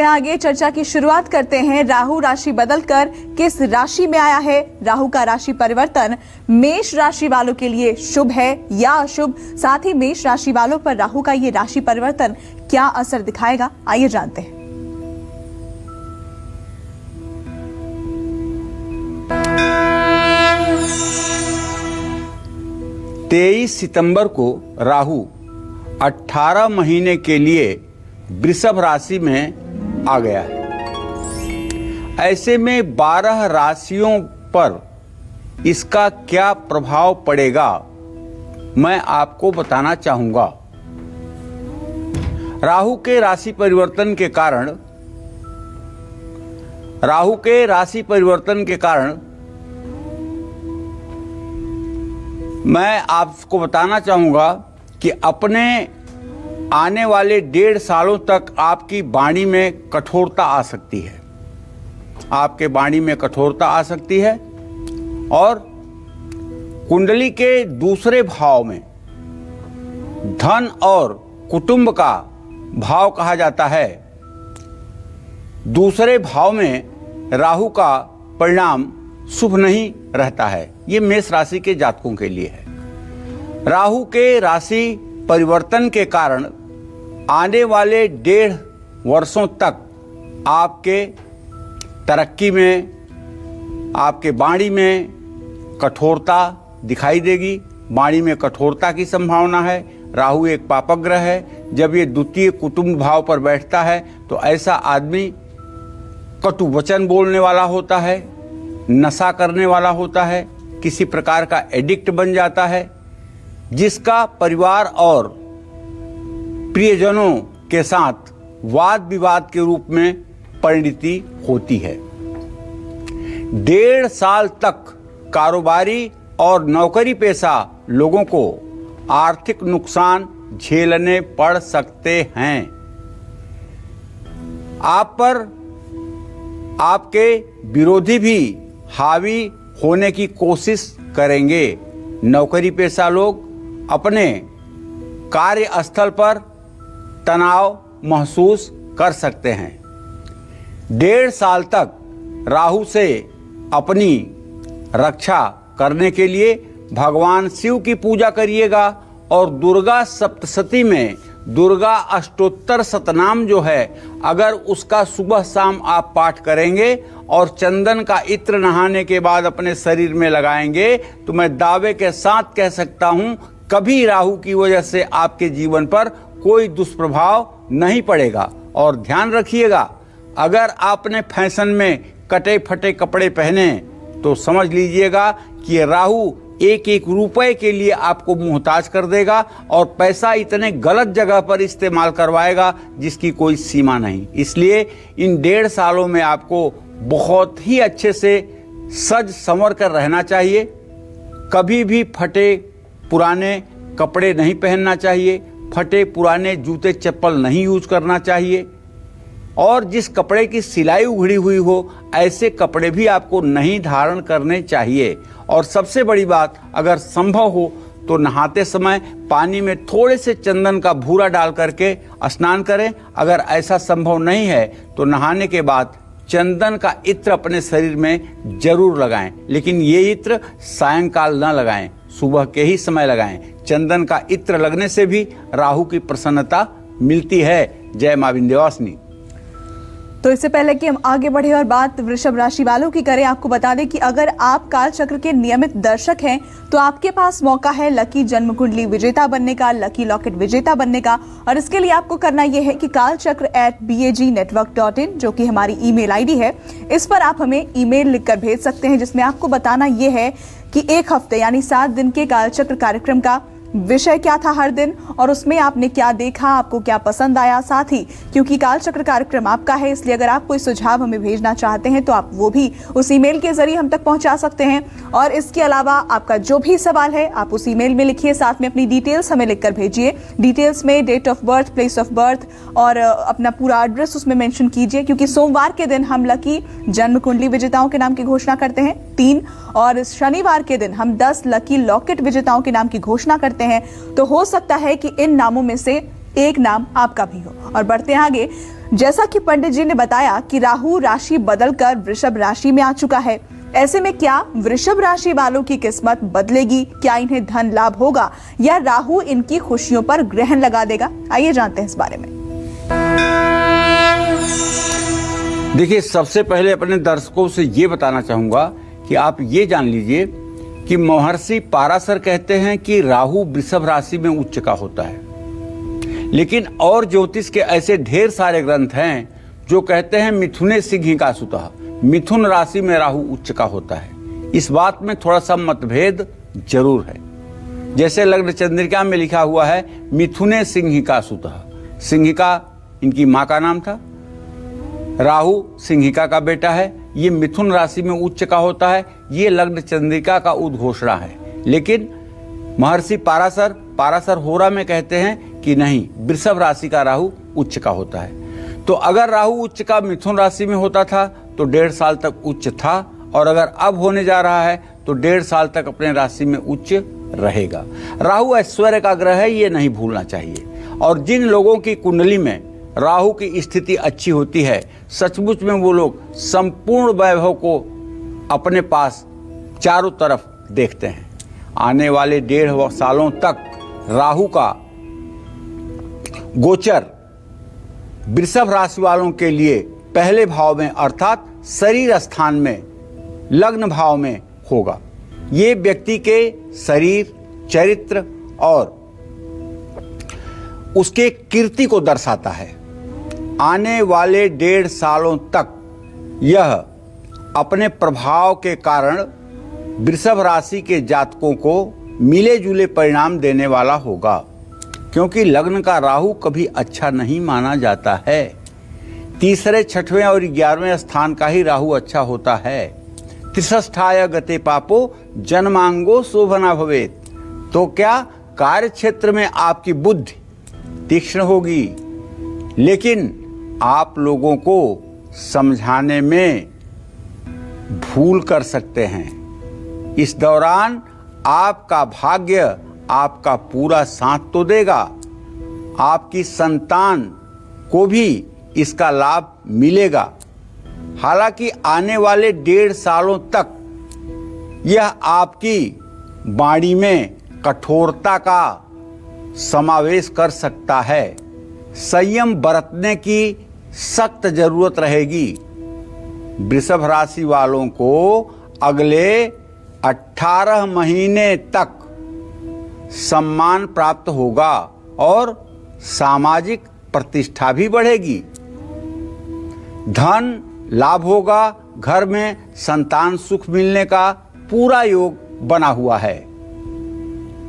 आगे चर्चा की शुरुआत करते हैं। राहु राशि बदलकर किस राशि में आया है? राहु का राशि परिवर्तन मेष राशि वालों के लिए शुभ है या अशुभ? साथ ही मेष राशि वालों पर राहु का ये राशि परिवर्तन क्या असर दिखाएगा, आइए जानते हैं। तेईस सितंबर को राहु 18 महीने के लिए वृषभ राशि में आ गया है। ऐसे में 12 राशियों पर इसका क्या प्रभाव पड़ेगा, मैं आपको बताना चाहूंगा। राहु के राशि परिवर्तन के कारण मैं आपको बताना चाहूंगा कि अपने आने वाले 1.5 सालों तक आपकी वाणी में कठोरता आ सकती है। आपके वाणी में कठोरता आ सकती है और कुंडली के दूसरे भाव में धन और कुटुंब का भाव कहा जाता है। दूसरे भाव में राहु का परिणाम शुभ नहीं रहता है। ये मेष राशि के जातकों के लिए है। राहु के राशि परिवर्तन के कारण आने वाले 1.5 वर्षों तक आपके तरक्की में, आपके वाणी में कठोरता दिखाई देगी। वाणी में कठोरता की संभावना है। राहु एक पापक ग्रह है। जब ये द्वितीय कुटुंब भाव पर बैठता है तो ऐसा आदमी कटु वचन बोलने वाला होता है, नशा करने वाला होता है, किसी प्रकार का एडिक्ट बन जाता है, जिसका परिवार और प्रियजनों के साथ वाद विवाद के रूप में परिणति होती है। 1.5 साल तक कारोबारी और नौकरी पेशा लोगों को आर्थिक नुकसान झेलने पड़ सकते हैं। आप पर आपके विरोधी भी हावी होने की कोशिश करेंगे। नौकरी पेशा लोग अपने कार्यस्थल पर तनाव महसूस कर सकते हैं। 1.5 साल तक राहु से अपनी रक्षा करने के लिए भगवान शिव की पूजा करिएगा और दुर्गा सप्तशती में दुर्गा अष्टोत्तर शतनाम जो है, अगर उसका सुबह शाम आप पाठ करेंगे और चंदन का इत्र नहाने के बाद अपने शरीर में लगाएंगे तो मैं दावे के साथ कह सकता हूं कभी राहु की वजह से आपके जीवन पर कोई दुष्प्रभाव नहीं पड़ेगा। और ध्यान रखिएगा, अगर आपने फैशन में कटे फटे कपड़े पहने तो समझ लीजिएगा कि राहु एक एक रुपए के लिए आपको मुहताज कर देगा और पैसा इतने गलत जगह पर इस्तेमाल करवाएगा जिसकी कोई सीमा नहीं। इसलिए इन 1.5 सालों में आपको बहुत ही अच्छे से सज संवर कर रहना चाहिए। कभी भी फटे पुराने कपड़े नहीं पहनना चाहिए, फटे पुराने जूते चप्पल नहीं यूज करना चाहिए और जिस कपड़े की सिलाई उघड़ी हुई हो ऐसे कपड़े भी आपको नहीं धारण करने चाहिए। और सबसे बड़ी बात, अगर संभव हो तो नहाते समय पानी में थोड़े से चंदन का भूरा डाल करके स्नान करें। अगर ऐसा संभव नहीं है तो नहाने के बाद चंदन का इत्र अपने शरीर में जरूर लगाएं, लेकिन ये इत्र सायंकाल न लगाएं, सुबह के ही समय लगाएं। चंदन का इत्र लगने से भी राहु की प्रसन्नता मिलती है। जय मां विंध्यवासिनी। तो इससे पहले कि हम आगे बढ़े और बात वृषभ राशि वालों की करें, आपको बता दें कि अगर आप काल चक्र के नियमित दर्शक हैं तो आपके पास मौका है लकी जन्म कुंडली विजेता बनने का, लकी लॉकेट विजेता बनने का। और इसके लिए आपको करना यह है कि kalchakra@bagnetwork.in जो कि हमारी ईमेल आईडी है, इस पर आप हमें ईमेल लिखकर भेज सकते हैं, जिसमें आपको बताना यह है कि 1 हफ्ते यानी 7 दिन के कालचक्र कार्यक्रम का विषय क्या था हर दिन और उसमें आपने क्या देखा, आपको क्या पसंद आया। साथ ही क्योंकि कालचक्र कार्यक्रम आपका है, इसलिए अगर आप कोई सुझाव हमें भेजना चाहते हैं तो आप वो भी उस ईमेल के जरिए हम तक पहुंचा सकते हैं। और इसके अलावा आपका जो भी सवाल है आप उस ईमेल में लिखिए, साथ में अपनी डिटेल्स हमें लिखकर भेजिए। डिटेल्स में date of birth, place of birth और अपना पूरा एड्रेस उसमें मेंशन कीजिए, क्योंकि सोमवार के दिन हम लकी जन्म कुंडली विजेताओं के नाम की घोषणा करते हैं 3, और शनिवार के दिन हम 10 लकी लॉकेट विजेताओं के नाम की घोषणा करते हैं। तो हो सकता है कि इन नामों में से एक नाम आपका भी हो। और बढ़ते हैं आगे, जैसा कि पंडित जी ने बताया कि राहु राशि बदलकर वृषभ राशि में आ चुका है। ऐसे में क्या वृषभ राशि वालों की किस्मत बदलेगी? क्या इन्हें धन लाभ होगा या राहु इनकी खुशियों पर ग्रहण लगा देगा? आइए जानते हैं इस बारे में। देखिए, सबसे पहले अपने दर्शकों से ये बताना चाहूंगा कि आप ये जान लीजिए कि महर्षि पाराशर कहते हैं कि राहु वृषभ राशि में उच्च का होता है, लेकिन और ज्योतिष के ऐसे ढेर सारे ग्रंथ हैं जो कहते हैं मिथुने सिंहिका सुतः, मिथुन राशि में राहु उच्च का होता है। इस बात में थोड़ा सा मतभेद जरूर है। जैसे लग्न चंद्रिका में लिखा हुआ है मिथुने सिंहिका सुतः, सिंहिका इनकी मां का नाम था, राहु सिंहिका का बेटा है, ये मिथुन राशि में उच्च का होता है। ये लग्न चंद्रिका का उद्घोषणा है। लेकिन महर्षि पाराशर होरा में कहते हैं कि नहीं, वृषभ राशि का राहु उच्च का होता है। तो अगर राहु उच्च का मिथुन राशि में होता था तो 1.5 साल तक उच्च था, और अगर अब होने जा रहा है तो 1.5 साल तक अपने राशि में उच्च रहेगा। राहु ऐश्वर्य का ग्रह है, ये नहीं भूलना चाहिए। और जिन लोगों की कुंडली में राहु की स्थिति अच्छी होती है, सचमुच में वो लोग संपूर्ण वैभव को अपने पास चारों तरफ देखते हैं। आने वाले 1.5 सालों तक राहु का गोचर वृषभ राशि वालों के लिए पहले भाव में अर्थात शरीर स्थान में, लग्न भाव में होगा। ये व्यक्ति के शरीर, चरित्र और उसके कीर्ति को दर्शाता है। आने वाले 1.5 सालों तक यह अपने प्रभाव के कारण वृषभ राशि के जातकों को मिले जुले परिणाम देने वाला होगा, क्योंकि लग्न का राहु कभी अच्छा नहीं माना जाता है। 3रे, 6वें और 11वें स्थान का ही राहु अच्छा होता है। त्रिषष्ठाय गते पापो जन्मांगो शोभना भवेत। तो क्या कार्य क्षेत्र में आपकी बुद्धि तीक्ष्ण होगी, लेकिन आप लोगों को समझाने में भूल कर सकते हैं। इस दौरान आपका भाग्य आपका पूरा साथ तो देगा, आपकी संतान को भी इसका लाभ मिलेगा। हालांकि आने वाले 1.5 सालों तक यह आपकी वाणी में कठोरता का समावेश कर सकता है। संयम बरतने की सख्त जरूरत रहेगी। वृषभ राशि वालों को अगले 18 महीने तक सम्मान प्राप्त होगा और सामाजिक प्रतिष्ठा भी बढ़ेगी। धन लाभ होगा, घर में संतान सुख मिलने का पूरा योग बना हुआ है।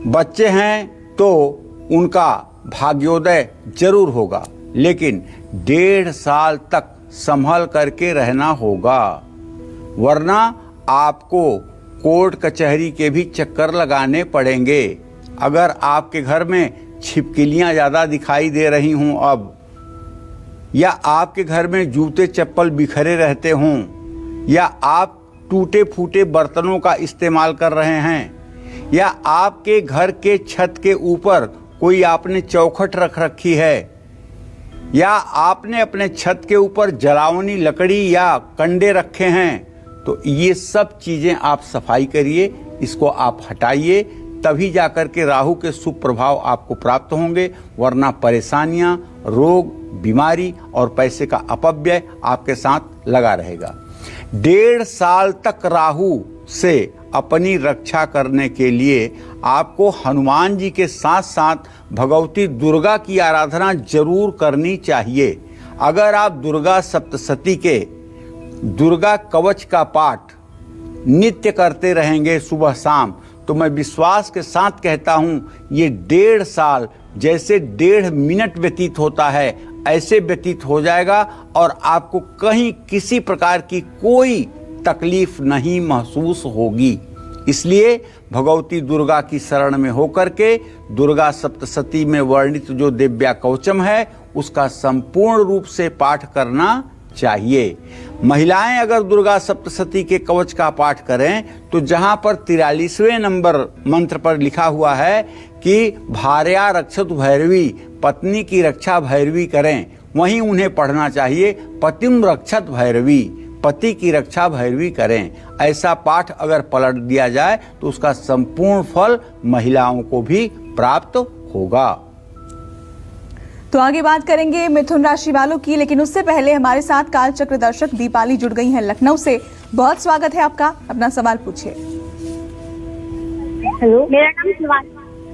बच्चे हैं तो उनका भाग्योदय जरूर होगा, लेकिन 1.5 साल तक संभल करके रहना होगा, वरना आपको कोर्ट कचहरी के भी चक्कर लगाने पड़ेंगे। अगर आपके घर में छिपकलियां ज्यादा दिखाई दे रही हों अब, या आपके घर में जूते चप्पल बिखरे रहते हों, या आप टूटे फूटे बर्तनों का इस्तेमाल कर रहे हैं, या आपके घर के छत के ऊपर कोई आपने चौखट रख रखी है, या आपने अपने छत के ऊपर जलावनी लकड़ी या कंडे रखे हैं, तो ये सब चीजें आप सफाई करिए, इसको आप हटाइए, तभी जाकर के राहु के शुभ प्रभाव आपको प्राप्त होंगे। वरना परेशानियां, रोग, बीमारी और पैसे का अपव्यय आपके साथ लगा रहेगा। 1.5 साल तक राहु से अपनी रक्षा करने के लिए आपको हनुमान जी के साथ साथ भगवती दुर्गा की आराधना जरूर करनी चाहिए। अगर आप दुर्गा सप्तशती के दुर्गा कवच का पाठ नित्य करते रहेंगे सुबह शाम, तो मैं विश्वास के साथ कहता हूं ये 1.5 साल जैसे 1.5 मिनट व्यतीत होता है ऐसे व्यतीत हो जाएगा और आपको कहीं किसी प्रकार की कोई तकलीफ नहीं महसूस होगी। इसलिए भगवती दुर्गा की शरण में होकर के दुर्गा सप्तशती में वर्णित जो दिव्या कवचम है उसका संपूर्ण रूप से पाठ करना चाहिए। महिलाएं अगर दुर्गा सप्तशती के कवच का पाठ करें तो जहां पर 43वें नंबर मंत्र पर लिखा हुआ है कि भार्या रक्षतु भैरवी, पत्नी की रक्षा भैरवी करें, वहीं उन्हें पढ़ना चाहिए पतिम रक्षत भैरवी, पति की रक्षा भैरवी करें। ऐसा पाठ अगर पलट दिया जाए तो उसका संपूर्ण फल महिलाओं को भी प्राप्त होगा। तो आगे बात करेंगे मिथुन राशि वालों की, लेकिन उससे पहले हमारे साथ कालचक्र दर्शक दीपाली जुड़ गई हैं लखनऊ से। बहुत स्वागत है आपका, अपना सवाल पूछिए। हेलो, मेरा नाम शिवानी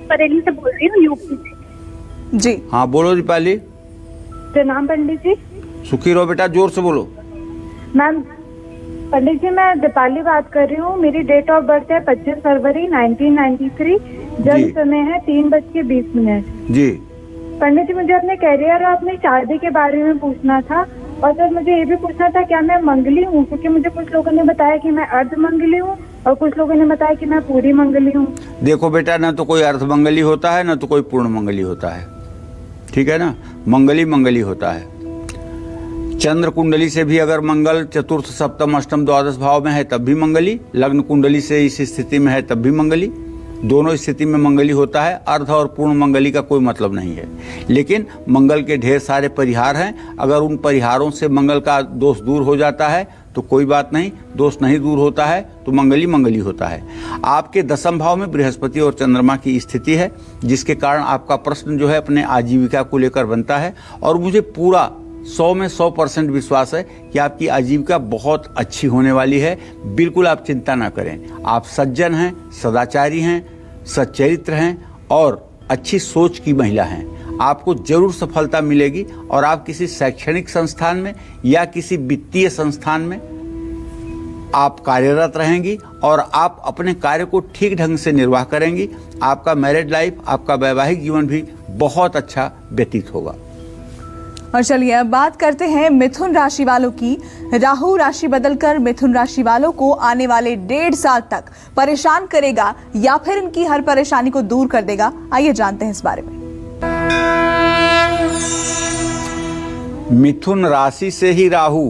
बरेली से बोल रही हूँ, यूपी से। जी हाँ बोलो दीपाली। प्रणाम पंडित जी। सुखी रहो बेटा, जोर से बोलो। मैम पंडित जी, मैं दीपाली बात कर रही हूँ। मेरी डेट ऑफ बर्थ है 25 फरवरी 1993। जन्म समय है 3:20। जी पंडित जी, मुझे अपने करियर और अपनी शादी के बारे में पूछना था, और सर मुझे ये भी पूछना था क्या मैं मंगली हूँ, क्योंकि मुझे कुछ लोगों ने बताया कि मैं अर्ध मंगली हूँ और कुछ लोगों ने बताया कि मैं पूरी मंगली हूँ। देखो बेटा, ना तो कोई अर्ध मंगली होता है ना तो कोई पूर्ण मंगली होता है, ठीक है ना। मंगली मंगली होता है। चंद्र कुंडली से भी अगर मंगल चतुर्थ सप्तम अष्टम द्वादश भाव में है तब भी मंगली, लग्न कुंडली से इस स्थिति में है तब भी मंगली, दोनों स्थिति में मंगली होता है। अर्ध और पूर्ण मंगली का कोई मतलब नहीं है। लेकिन मंगल के ढेर सारे परिहार हैं, अगर उन परिहारों से मंगल का दोष दूर हो जाता है तो कोई बात नहीं, दोष नहीं दूर होता है तो मंगली मंगली होता है। आपके दसम भाव में बृहस्पति और चंद्रमा की स्थिति है, जिसके कारण आपका प्रश्न जो है अपने आजीविका को लेकर बनता है। और मुझे पूरा 100 में 100% विश्वास है कि आपकी आजीविका बहुत अच्छी होने वाली है। बिल्कुल आप चिंता ना करें। आप सज्जन हैं, सदाचारी हैं, सच्चरित्र हैं और अच्छी सोच की महिला हैं। आपको जरूर सफलता मिलेगी और आप किसी शैक्षणिक संस्थान में या किसी वित्तीय संस्थान में आप कार्यरत रहेंगी और आप अपने कार्य को ठीक ढंग से निर्वाह करेंगी। आपका मैरिड लाइफ, आपका वैवाहिक जीवन भी बहुत अच्छा व्यतीत होगा। और चलिए अब बात करते हैं मिथुन राशि वालों की। राहु राशि बदलकर मिथुन राशि वालों को आने वाले 1.5 साल तक परेशान करेगा या फिर इनकी हर परेशानी को दूर कर देगा, आइए जानते हैं इस बारे में। मिथुन राशि से ही राहु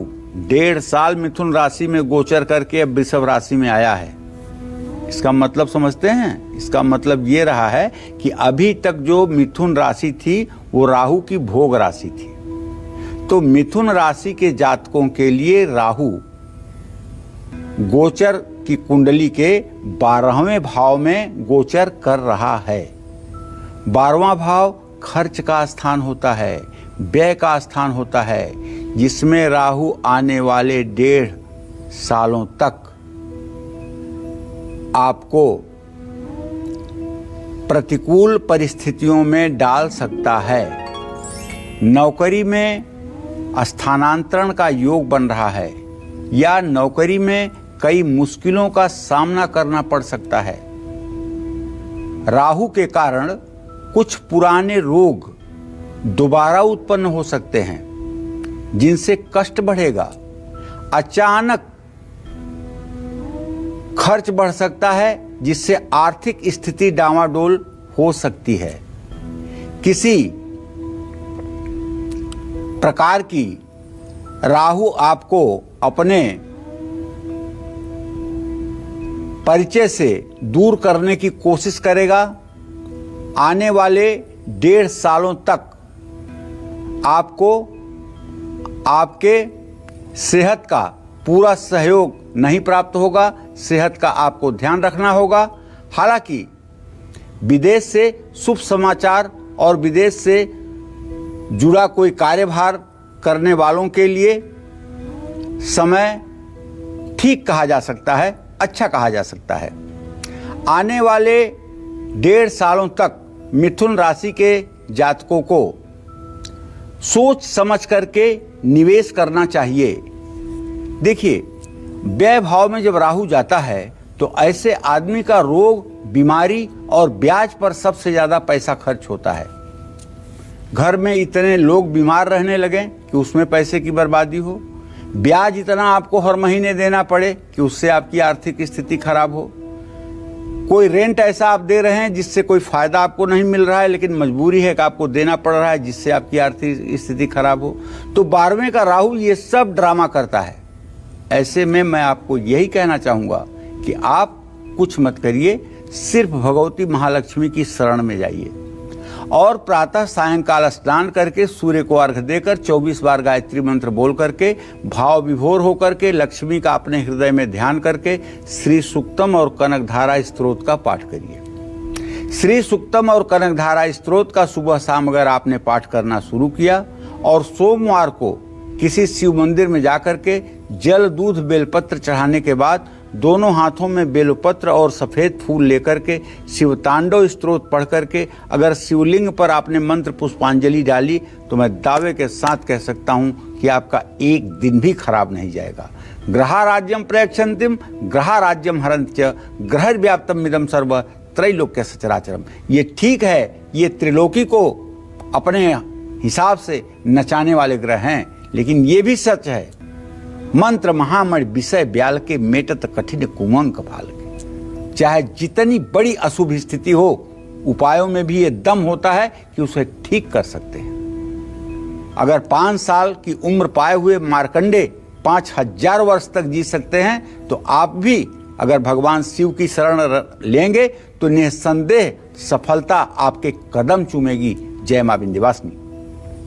1.5 साल मिथुन राशि में गोचर करके अब वृषभ राशि में आया है। इसका मतलब समझते हैं? इसका मतलब ये रहा है कि अभी तक जो मिथुन राशि थी वो राहु की भोग राशि थी। तो मिथुन राशि के जातकों के लिए राहु गोचर की कुंडली के 12वें भाव में गोचर कर रहा है। 12वां भाव खर्च का स्थान होता है, व्यय का स्थान होता है, जिसमें राहु आने वाले 1.5 सालों तक आपको प्रतिकूल परिस्थितियों में डाल सकता है। नौकरी में स्थानांतरण का योग बन रहा है या नौकरी में कई मुश्किलों का सामना करना पड़ सकता है। राहु के कारण कुछ पुराने रोग दोबारा उत्पन्न हो सकते हैं, जिनसे कष्ट बढ़ेगा। अचानक खर्च बढ़ सकता है, जिससे आर्थिक स्थिति डामाडोल हो सकती है। किसी प्रकार की राहु आपको अपने परिचय से दूर करने की कोशिश करेगा। आने वाले 1.5 सालों तक आपको आपके सेहत का पूरा सहयोग नहीं प्राप्त होगा। सेहत का आपको ध्यान रखना होगा। हालांकि विदेश से शुभ समाचार और विदेश से जुड़ा कोई कार्यभार करने वालों के लिए समय ठीक कहा जा सकता है, अच्छा कहा जा सकता है। आने वाले 1.5 सालों तक मिथुन राशि के जातकों को सोच समझ करके निवेश करना चाहिए। देखिए, व्यय भाव में जब राहु जाता है तो ऐसे आदमी का रोग, बीमारी और ब्याज पर सबसे ज्यादा पैसा खर्च होता है। घर में इतने लोग बीमार रहने लगे कि उसमें पैसे की बर्बादी हो, ब्याज इतना आपको हर महीने देना पड़े कि उससे आपकी आर्थिक स्थिति खराब हो, कोई रेंट ऐसा आप दे रहे हैं जिससे कोई फायदा आपको नहीं मिल रहा है लेकिन मजबूरी है कि आपको देना पड़ रहा है, जिससे आपकी आर्थिक स्थिति खराब हो। तो 12वें का राहु ये सब ड्रामा करता है। ऐसे में मैं आपको यही कहना चाहूंगा कि आप कुछ मत करिए, सिर्फ भगवती महालक्ष्मी की शरण में जाइए और प्रातः सायंकाल स्नान करके सूर्य को अर्घ्य देकर 24 बार गायत्री मंत्र बोल करके भाव विभोर होकर के लक्ष्मी का अपने हृदय में ध्यान करके श्री सूक्तम और कनकधारा स्तोत्र का पाठ करिए। श्री सूक्तम और कनकधारा स्तोत्र का सुबह शाम अगर आपने पाठ करना शुरू किया और सोमवार को किसी शिव मंदिर में जाकर के जल दूध बेलपत्र चढ़ाने के बाद दोनों हाथों में बेलपत्र और सफेद फूल लेकर के शिव तांडव स्तोत्र पढ़ करके अगर शिवलिंग पर आपने मंत्र पुष्पांजलि डाली तो मैं दावे के साथ कह सकता हूं कि आपका एक दिन भी खराब नहीं जाएगा। ग्रहा राज्यम प्रयक्षन्तिम ग्रहा राज्यम हरन्त्य ग्रह व्याप्तम इदम सर्व त्रैलोक्य सचराचरम। ये ठीक है, ये त्रिलोकी को अपने हिसाब से नचाने वाले ग्रह हैं, लेकिन ये भी सच है मंत्र महामणि विषय ब्याल के मेटत कठिन कुमंक भाल के। चाहे जितनी बड़ी अशुभ स्थिति हो, उपायों में भी ये दम होता है कि उसे ठीक कर सकते हैं। अगर 5 साल की उम्र पाए हुए मार्कंडे 5000 वर्ष तक जी सकते हैं तो आप भी अगर भगवान शिव की शरण लेंगे तो निसंदेह सफलता आपके कदम चूमेगी। जय मां विंध्यवासिनी।